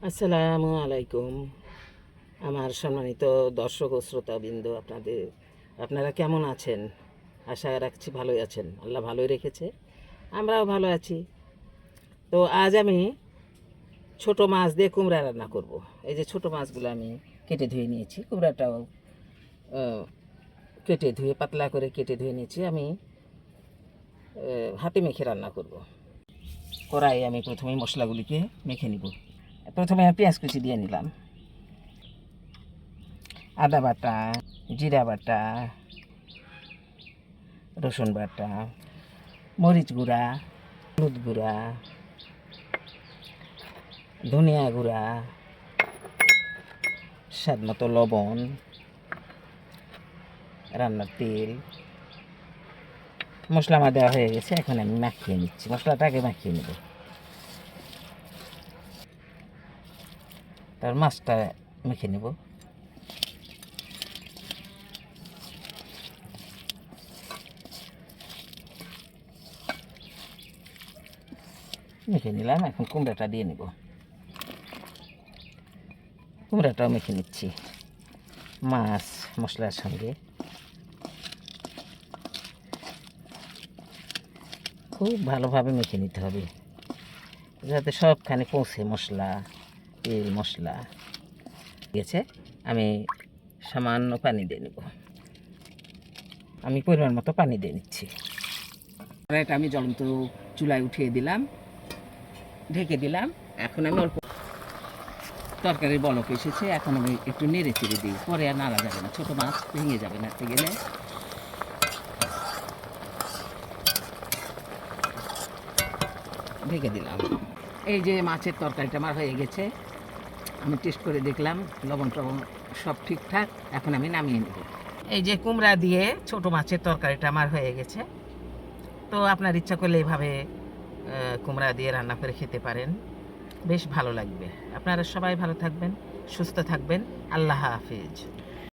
আসসালামু আলাইকুম। আমার সম্মানিত দর্শক ও শ্রোতাবৃন্দ, আপনারা কেমন আছেন? আশা রাখছি ভালোই আছেন। আল্লাহ ভালোই রেখেছে, আমরাও ভালো আছি। তো আজ আমি ছোট মাছ দিয়ে কুমড়া রান্না করব। এই যে ছোট মাছগুলো আমি কেটে ধুয়ে নিয়েছি, কুমড়াটাও কেটে ধুয়ে পাতলা করে কেটে ধুয়ে নিয়েছি। আমি হাতে মেখে রান্না করব। কড়াই আমি প্রথমে মশলাগুলিকে মেখে নিব। প্রথমে পেঁয়াজ কুচি দিয়ে নিলাম, আদা বাটা, জিরা বাটা, রসুন বাটা, মরিচ গুঁড়া, হলুদ গুঁড়া, ধনিয়া গুঁড়া, স্বাদ মতো লবণ, রান্নার তেল। মশলা আমার দেওয়া হয়ে গেছে, এখন আমি মাখিয়ে নিচ্ছি। মশলাটাকে মাখিয়ে নেব, তার মাছটা মেখে নেব। মেখে নিলাম, এখন কুমড়াটা দিয়ে নেব। কুমড়াটাও মেখে নিচ্ছি মাছ মশলার সঙ্গে। খুব ভালোভাবে মেখে নিতে হবে যাতে সবখানে পৌঁছে মশলা, তেল মশলা গেছে। আমি সামান্য পানি দিয়ে নেব। আমি পরিমাণ মতো পানি দিয়ে নিচ্ছি। কড়াইটা আমি জ্বলন্ত চুলায় উঠিয়ে দিলাম, ঢেকে দিলাম। এখন আমি অল্প তরকারির বলক এসেছে, এখন আমি একটু নেড়ে চেড়ে দিই। পরে আর নাড়া যাবে না, ছোটো মাছ ভেঙে যাবে নাড়তে গেলে। ঢেকে দিলাম। এই যে মাছের তরকারিটা আমার হয়ে গেছে, আমি টেস্ট করে দেখলাম লবণ টবণ সব ঠিকঠাক। এখন আমি নামিয়ে নেব। এই যে কুমড়া দিয়ে ছোট মাছের তরকারিটা আমার হয়ে গেছে। তো আপনার ইচ্ছা করলে এইভাবে কুমড়া দিয়ে রান্না করে খেতে পারেন, বেশ ভালো লাগবে। আপনারা সবাই ভালো থাকবেন, সুস্থ থাকবেন। আল্লাহ হাফিজ।